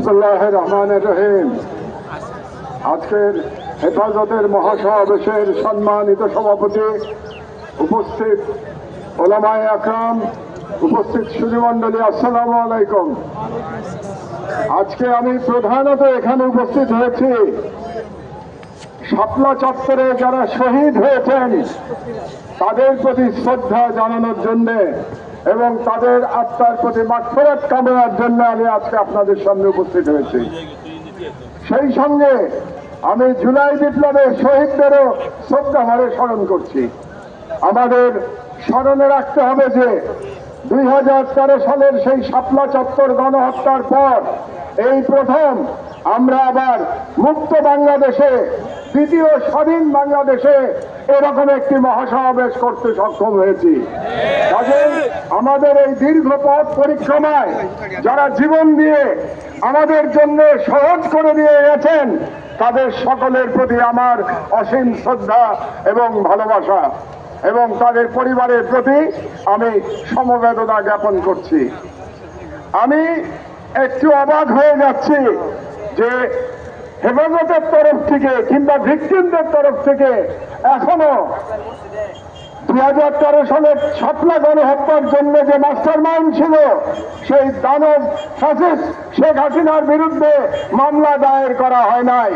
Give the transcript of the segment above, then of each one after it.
বিসমিল্লাহির রহমানির রহিম। আজকের হেফাজতের মহাসমাবেশের সম্মানিত সভাপতি, উপস্থিত ওলামায়ে আকরাম, উপস্থিত সুধীমণ্ডলী, আসসালামু আলাইকুম। আজকে আমি প্রধানত এখানে উপস্থিত হয়েছি শাপলা চত্বরে যারা শহীদ হয়েছেন তাদের প্রতি শ্রদ্ধা জানানোর জন্য এবং তাদের আত্মার প্রতি মাগফিরাত কামনার জন্য আমি আজকে আপনাদের সামনে উপস্থিত হয়েছি। সেই সঙ্গে আমি জুলাই বিপ্লবের শহীদদেরও শ্রদ্ধাভরে স্মরণ করছি। আমাদের স্মরণে রাখতে হবে যে 2013 সালের সেই শাপলা চত্বর গণহত্যার পর এই প্রথম আমরা আবার মুক্ত বাংলাদেশে, দ্বিতীয় স্বাধীন বাংলাদেশে এরকম একটি মহাসমাবেশ করতে সক্ষম হয়েছি। কাজেই আমাদের এই দীর্ঘ পথ পরিক্রমায় যারা জীবন দিয়ে আমাদের জন্য সহজ করে দিয়ে গেছেন তাদের সকলের প্রতি আমার অসীম শ্রদ্ধা এবং ভালোবাসা, এবং তাদের পরিবারের প্রতি আমি সমবেদনা জ্ঞাপন করছি। আমি একটু অবাক হয়ে যাচ্ছি যে হেফাজতের তরফ থেকে কিংবা ভিকটিমদের তরফ থেকে এখনো 2013 সালের শাপলা গণহত্যার জন্য যে মাস্টার মাইন্ড ছিল সেই দানব ফ্যাসিস্ট শেখ হাসিনার বিরুদ্ধে মামলা দায়ের করা হয় নাই।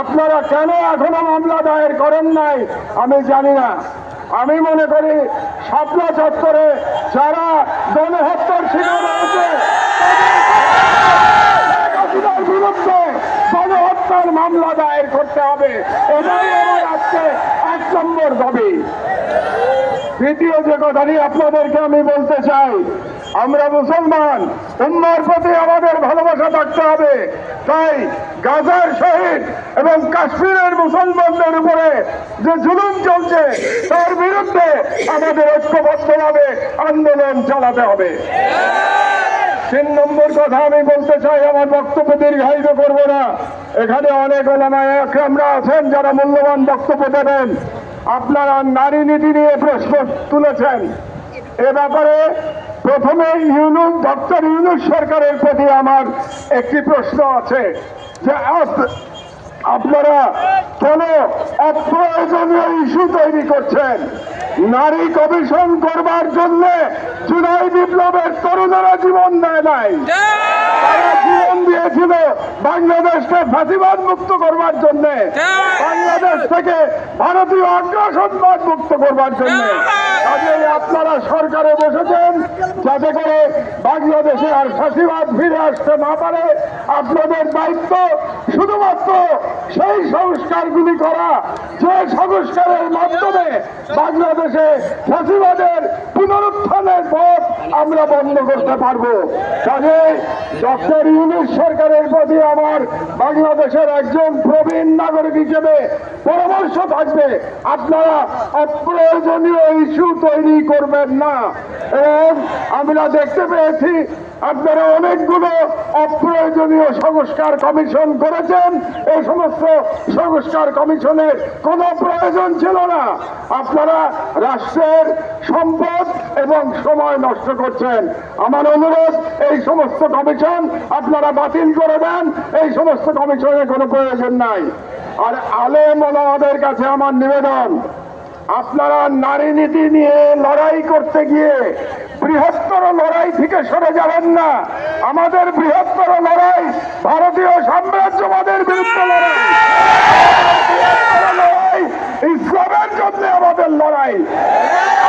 আপনারা কেন এখনো মামলা দায়ের করেন নাই আমি জানি না। আমি মনে করি শাপলা চত্বরে যারা গণহত্যার শিকার হয়েছে তাদের বিরুদ্ধে গণহত্যার মামলা দায়ের করতে হবে, এটাই আমার আজকে 1 নম্বর দাবি। দ্বিতীয় যে কথাটি আপনাদেরকে আমি বলতে চাই, আমরা মুসলমান, উম্মার প্রতি আমাদের ভালোবাসা থাকতে হবে। তাই গাজার শহীদ এবং কাশ্মীরের মুসলমানদের উপরে যে জুলুম চলছে তার বিরুদ্ধে আমাদের ঐক্যবদ্ধভাবে আন্দোলন চালাতে হবে। 3 নম্বর কথা আমি বলতে চাই, আমার বক্তব্য দীর্ঘায়িত করব না। এখানে অনেক ওলামায়ে আকরামরা আছেন যারা মূল্যবান বক্তব্য দেবেন। আপনারা নারী নীতি নিয়ে প্রশ্ন তুলেছেন। এ ব্যাপারে প্রথমে ডক্টর ইউনূস সরকারের প্রতি আমার একটি প্রশ্ন আছে যে আপনারা কেন অপ্রয়োজনীয় ইস্যু তৈরি করছেন? নারী কমিশন করবার জন্য জুলাই বিপ্লবের তরুণেরা জীবন দেয় নাই, তারা জীবন দিয়েছিল বাংলাদেশকে ফাঁসিবাদ মুক্ত করবার জন্য, বাংলাদেশ থেকে ভারতীয় আগ্রাসনবাদ মুক্ত করবার জন্য। কাজেই আপনারা সরকারে বসেছেন যাতে করে বাংলাদেশে আর ফাঁসিবাদ ফিরে আসতে না পারে। আপনাদের দায়িত্ব শুধুমাত্র সেই সংস্কারগুলি করা যে সংস্কারের মাধ্যমে বাংলাদেশে ফাঁসিবাদের পুনরুত্থানের পথ আমরা বন্ধ করতে পারবো। কাজেই ডক্টর ইউনূস সরকারের প্রতি আমার বাংলাদেশের একজন প্রবীণ নাগরিক হিসেবে পরামর্শ থাকবে, আপনারা অপ্রয়োজনীয় ইস্যু তৈরি করবেন না। এবং আমরা দেখতে পেয়েছি আপনারা অনেকগুলো অপ্রয়োজনীয় সংস্কার কমিশন করেছেন। এই সমস্ত সংস্কার কমিশনের কোনো প্রয়োজন ছিল না। আপনারা রাষ্ট্রের সম্পদ এবং সময় নষ্ট করছেন। আমার অনুরোধ, এই সমস্ত কমিশন আপনারা বাতিল করে দেন। এই সমস্ত কমিশনের কোনো প্রয়োজন নাই। আর আলেম ওলামাদের কাছে আমার নিবেদন, আপনারা নারী নীতি নিয়ে লড়াই করতে গিয়ে বৃহত্তর লড়াই থেকে সরে যাবেন না। আমাদের বৃহত্তর লড়াই ভারতীয় সাম্রাজ্যবাদের বিরুদ্ধে লড়াই, ইসলামের জন্য আমাদের লড়াই।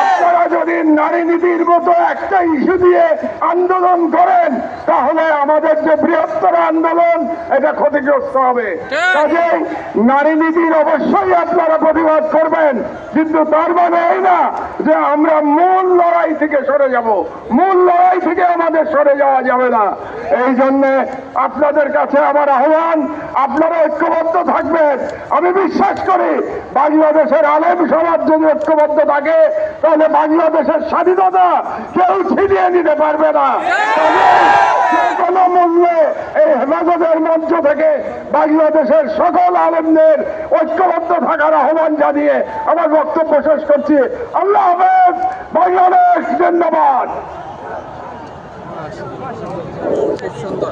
আপনারা যদি নারী নীতির মতো একটা ইস্যু দিয়ে আন্দোলন করেন তাহলে আমাদের যে বৃহত্তর আন্দোলন এটা ক্ষতিগ্রস্ত হবে। কাজেই নারী নীতির অবশ্যই আপনারা প্রতিবাদ করবেন, কিন্তু তার মানে এই না যে আমরা মূল লড়াই থেকে সরে যাব। মূল লড়াই থেকে আমাদের সরে যাওয়া যাবে না। এই জন্য আপনাদের কাছে আমার আহ্বান, আপনারা ঐক্যবদ্ধ থাকবেন। আমি বিশ্বাস করি বাংলাদেশের আলেম সমাজ যদি ঐক্যবদ্ধ থাকে তাহলে বাংলাদেশের স্বাধীনতা কেউ ছিনিয়ে নিতে পারবে না। যে কোনো মূল্যে এই হেফাজতের মঞ্চ থেকে বাংলাদেশের সকল আলেমদের ঐক্যবদ্ধ থাকার আহ্বান জানিয়ে আমার বক্তব্য শেষ করছি। আল্লাহ হাফেজ। বাংলাদেশ জিন্দাবাদ।